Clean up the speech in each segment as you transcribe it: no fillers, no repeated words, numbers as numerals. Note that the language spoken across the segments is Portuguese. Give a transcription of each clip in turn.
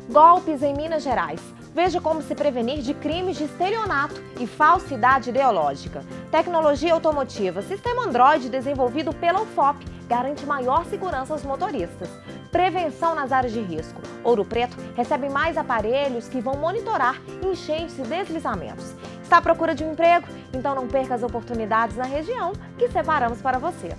Golpes em Minas Gerais. Veja como se prevenir de crimes de estelionato e falsidade ideológica. Tecnologia automotiva. Sistema Android desenvolvido pela UFOP garante maior segurança aos motoristas. Prevenção nas áreas de risco. Ouro Preto recebe mais aparelhos que vão monitorar enchentes e deslizamentos. Está à procura de um emprego? Então não perca as oportunidades na região que separamos para você.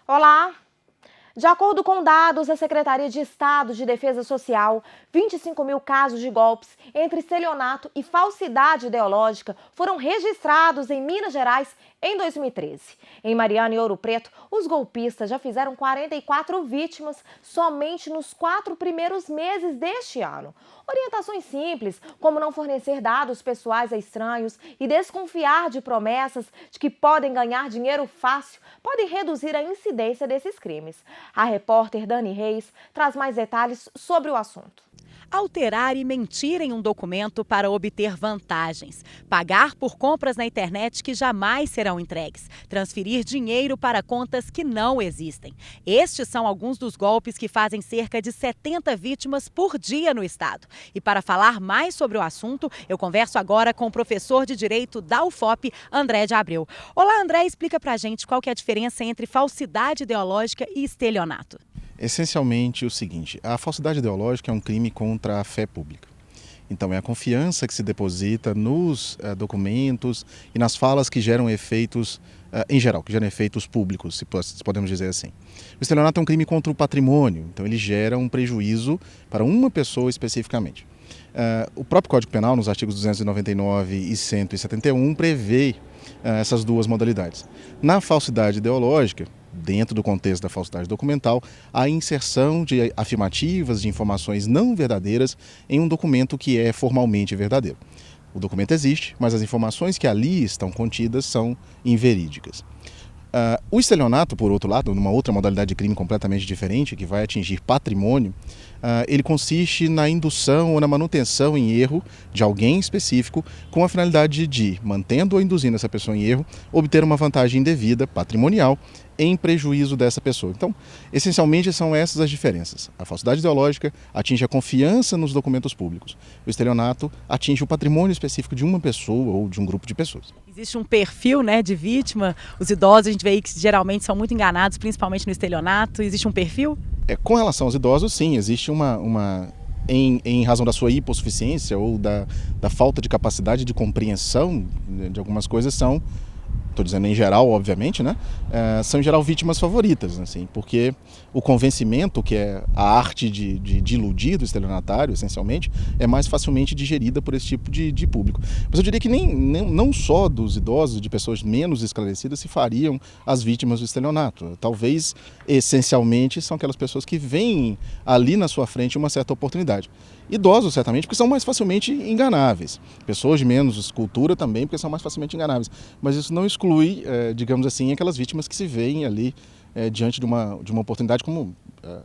Olá! De acordo com dados da Secretaria de Estado de Defesa Social, 25 mil casos de golpes entre estelionato e falsidade ideológica foram registrados em Minas Gerais em 2013. Em Mariana e Ouro Preto, os golpistas já fizeram 44 vítimas somente nos 4 primeiros meses deste ano. Orientações simples, como não fornecer dados pessoais a estranhos e desconfiar de promessas de que podem ganhar dinheiro fácil, podem reduzir a incidência desses crimes. A repórter Dani Reis traz mais detalhes sobre o assunto. Alterar e mentir em um documento para obter vantagens. Pagar por compras na internet que jamais serão entregues. Transferir dinheiro para contas que não existem. Estes são alguns dos golpes que fazem cerca de 70 vítimas por dia no estado. E para falar mais sobre o assunto, eu converso agora com o professor de Direito da UFOP, André de Abreu. Olá, André, explica pra gente qual que é a diferença entre falsidade ideológica e estelionato. Essencialmente o seguinte, a falsidade ideológica é um crime contra a fé pública. Então é a confiança que se deposita nos documentos e nas falas que geram efeitos, em geral, que geram efeitos públicos, se podemos dizer assim. O estelionato é um crime contra o patrimônio, então ele gera um prejuízo para uma pessoa especificamente. O próprio Código Penal, nos artigos 299 e 171, prevê essas duas modalidades. Na falsidade ideológica, dentro do contexto da falsidade documental, a inserção de afirmativas, de informações não verdadeiras em um documento que é formalmente verdadeiro. O documento existe, mas as informações que ali estão contidas são inverídicas. O estelionato, por outro lado, numa outra modalidade de crime completamente diferente, que vai atingir patrimônio, ele consiste na indução ou na manutenção em erro de alguém específico com a finalidade de, mantendo ou induzindo essa pessoa em erro, obter uma vantagem indevida, patrimonial, em prejuízo dessa pessoa. Então, essencialmente são essas as diferenças. A falsidade ideológica atinge a confiança nos documentos públicos. O estelionato atinge o patrimônio específico de uma pessoa ou de um grupo de pessoas. Existe um perfil, né, de vítima. Os idosos, a gente vê aí que geralmente são muito enganados, principalmente no estelionato. Existe um perfil? Com relação aos idosos, sim, existe em razão da sua hipossuficiência ou da falta de capacidade de compreensão de algumas coisas, estou dizendo em geral, obviamente, né? São em geral vítimas favoritas, assim, porque o convencimento, que é a arte de iludir do estelionatário, essencialmente, é mais facilmente digerida por esse tipo de público. Mas eu diria que não só dos idosos, de pessoas menos esclarecidas, se fariam as vítimas do estelionato. Talvez, essencialmente, são aquelas pessoas que veem ali na sua frente uma certa oportunidade. Idosos, certamente, porque são mais facilmente enganáveis. Pessoas de menos cultura também, porque são mais facilmente enganáveis. Mas isso não exclui, digamos assim, aquelas vítimas que se veem ali diante de uma oportunidade, como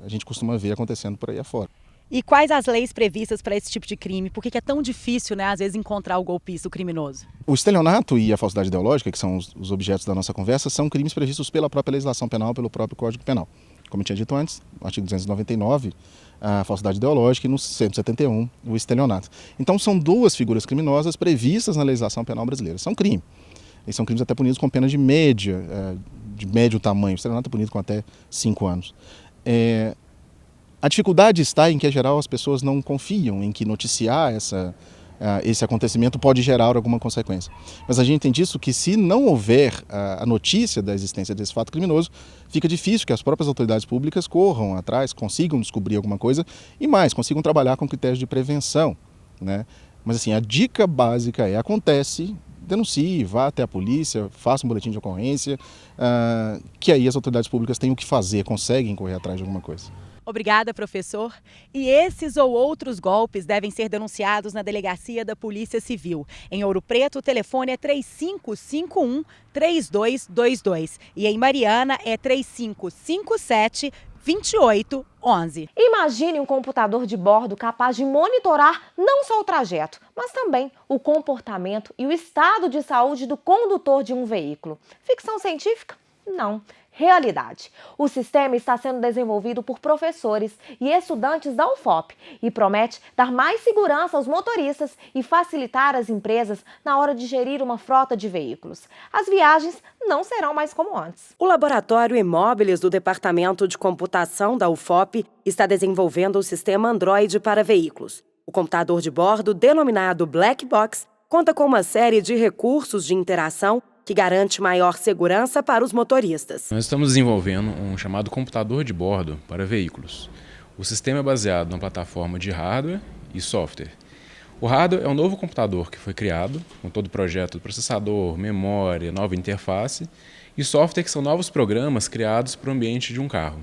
a gente costuma ver acontecendo por aí afora. E quais as leis previstas para esse tipo de crime? Por que é tão difícil, né, às vezes, encontrar o golpista, o criminoso? O estelionato e a falsidade ideológica, que são os objetos da nossa conversa, são crimes previstos pela própria legislação penal, pelo próprio Código Penal. Como eu tinha dito antes, no artigo 299, a falsidade ideológica, e no 171, o estelionato. Então são duas figuras criminosas previstas na legislação penal brasileira. São crimes. E são crimes até punidos com pena de médio tamanho. O estelionato é punido com até 5 anos. A dificuldade está em que, em geral, as pessoas não confiam em que noticiar esse acontecimento pode gerar alguma consequência. Mas a gente entende isso que, se não houver a notícia da existência desse fato criminoso, fica difícil que as próprias autoridades públicas corram atrás, consigam descobrir alguma coisa e mais, consigam trabalhar com critérios de prevenção, né? Mas assim, a dica básica acontece, denuncie, vá até a polícia, faça um boletim de ocorrência, que aí as autoridades públicas têm o que fazer, conseguem correr atrás de alguma coisa. Obrigada, professor. E esses ou outros golpes devem ser denunciados na Delegacia da Polícia Civil. Em Ouro Preto, o telefone é 3551-3222 e em Mariana é 3557-2811. Imagine um computador de bordo capaz de monitorar não só o trajeto, mas também o comportamento e o estado de saúde do condutor de um veículo. Ficção científica? Não. Realidade. O sistema está sendo desenvolvido por professores e estudantes da UFOP e promete dar mais segurança aos motoristas e facilitar as empresas na hora de gerir uma frota de veículos. As viagens não serão mais como antes. O Laboratório Imóveis do Departamento de Computação da UFOP está desenvolvendo o sistema Android para veículos. O computador de bordo, denominado Black Box, conta com uma série de recursos de interação que garante maior segurança para os motoristas. Nós estamos desenvolvendo um chamado computador de bordo para veículos. O sistema é baseado na plataforma de hardware e software. O hardware é um novo computador que foi criado, com todo o projeto do processador, memória, nova interface, e software que são novos programas criados para o ambiente de um carro.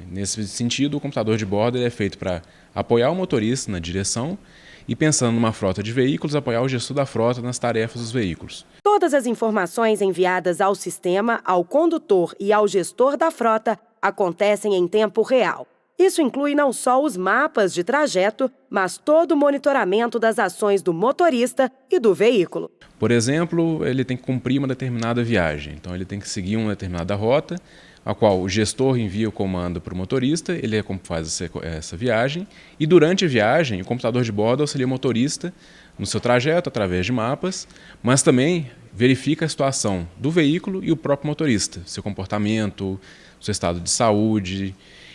Nesse sentido, o computador de bordo é feito para apoiar o motorista na direção e, pensando numa frota de veículos, apoiar o gestor da frota nas tarefas dos veículos. Todas as informações enviadas ao sistema, ao condutor e ao gestor da frota acontecem em tempo real. Isso inclui não só os mapas de trajeto, mas todo o monitoramento das ações do motorista e do veículo. Por exemplo, ele tem que cumprir uma determinada viagem, então ele tem que seguir uma determinada rota, a qual o gestor envia o comando para o motorista, ele é como faz essa viagem, e durante a viagem o computador de bordo auxilia o motorista no seu trajeto através de mapas, mas também verifica a situação do veículo e o próprio motorista, seu comportamento, seu estado de saúde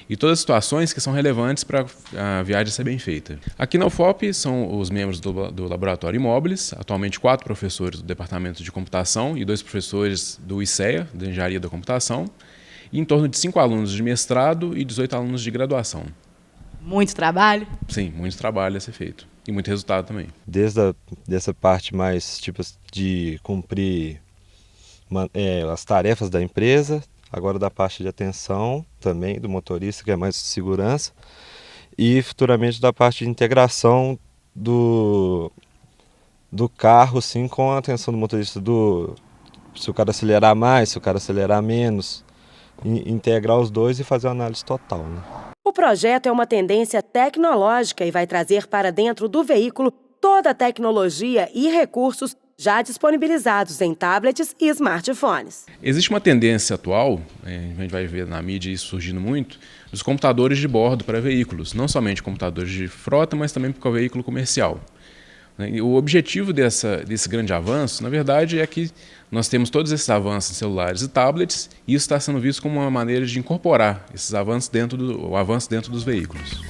e todas as situações que são relevantes para a viagem ser bem feita. Aqui na UFOP são os membros do Laboratório Imóveis, atualmente 4 professores do Departamento de Computação e 2 professores do ICEA, da Engenharia da Computação, e em torno de 5 alunos de mestrado e 18 alunos de graduação. Muito trabalho? Sim, muito trabalho a ser feito. E muito resultado também. Desde dessa parte mais tipo de cumprir as tarefas da empresa, agora da parte de atenção também do motorista, que é mais segurança, e futuramente da parte de integração do carro, sim, com a atenção do motorista, se o cara acelerar mais, se o cara acelerar menos, integrar os dois e fazer uma análise total, né? O projeto é uma tendência tecnológica e vai trazer para dentro do veículo toda a tecnologia e recursos já disponibilizados em tablets e smartphones. Existe uma tendência atual, a gente vai ver na mídia isso surgindo muito, dos computadores de bordo para veículos, não somente computadores de frota, mas também para o veículo comercial. O objetivo desse grande avanço, na verdade, é que nós temos todos esses avanços em celulares e tablets, e isso está sendo visto como uma maneira de incorporar esses avanços dentro dos veículos.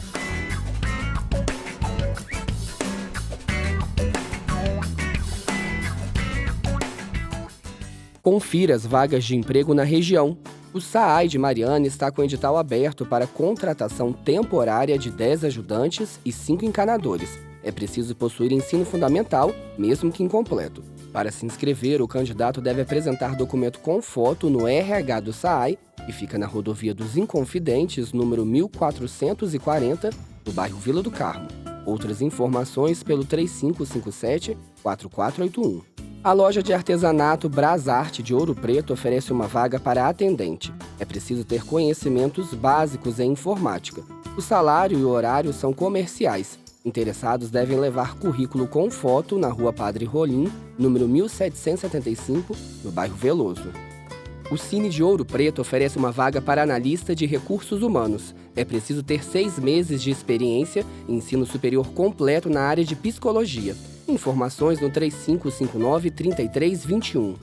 Confira as vagas de emprego na região. O SAAI de Mariana está com edital aberto para contratação temporária de 10 ajudantes e 5 encanadores. É preciso possuir ensino fundamental, mesmo que incompleto. Para se inscrever, o candidato deve apresentar documento com foto no RH do SAAI, que fica na rodovia dos Inconfidentes, número 1440, no bairro Vila do Carmo. Outras informações pelo 3557-4481. A loja de artesanato Brasarte de Ouro Preto oferece uma vaga para atendente. É preciso ter conhecimentos básicos em informática. O salário e o horário são comerciais. Interessados devem levar currículo com foto na Rua Padre Rolim, número 1775, no bairro Veloso. O Cine de Ouro Preto oferece uma vaga para analista de recursos humanos. É preciso ter 6 meses de experiência e ensino superior completo na área de psicologia. Informações no 3559-3321.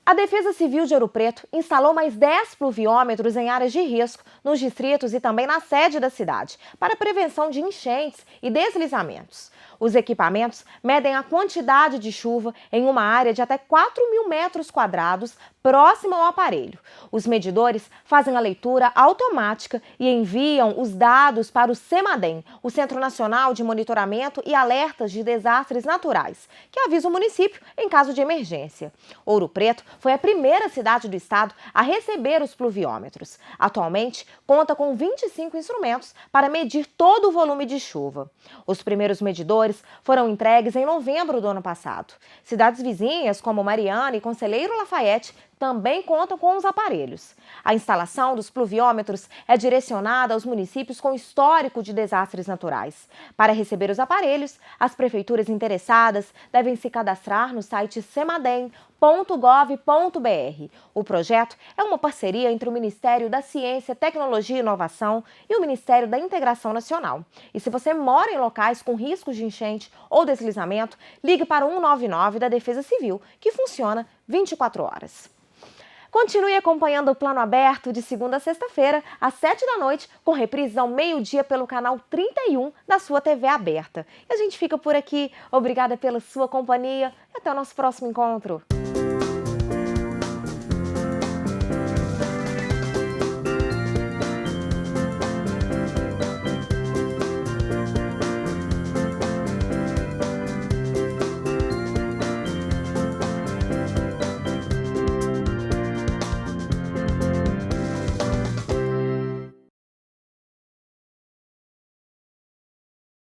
A Defesa Civil de Ouro Preto instalou mais 10 pluviômetros em áreas de risco, nos distritos e também na sede da cidade, para prevenção de enchentes e deslizamentos. Os equipamentos medem a quantidade de chuva em uma área de até 4.000 metros quadrados próxima ao aparelho. Os medidores fazem a leitura automática e enviam os dados para o CEMADEM, o Centro Nacional de Monitoramento e Alertas de Desastres Naturais, que avisa o município em caso de emergência. Ouro Preto foi a primeira cidade do estado a receber os pluviômetros. Atualmente, conta com 25 instrumentos para medir todo o volume de chuva. Os primeiros medidores foram entregues em novembro do ano passado. Cidades vizinhas, como Mariana e Conselheiro Lafayette, também contam com os aparelhos. A instalação dos pluviômetros é direcionada aos municípios com histórico de desastres naturais. Para receber os aparelhos, as prefeituras interessadas devem se cadastrar no site cemadem.gov.br. O projeto é uma parceria entre o Ministério da Ciência, Tecnologia e Inovação e o Ministério da Integração Nacional. E se você mora em locais com riscos de enchente ou deslizamento, ligue para o 199 da Defesa Civil, que funciona 24 horas. Continue acompanhando o Plano Aberto de segunda a sexta-feira, às 7 da noite, com reprise ao meio-dia pelo canal 31 da sua TV aberta. E a gente fica por aqui. Obrigada pela sua companhia e até o nosso próximo encontro.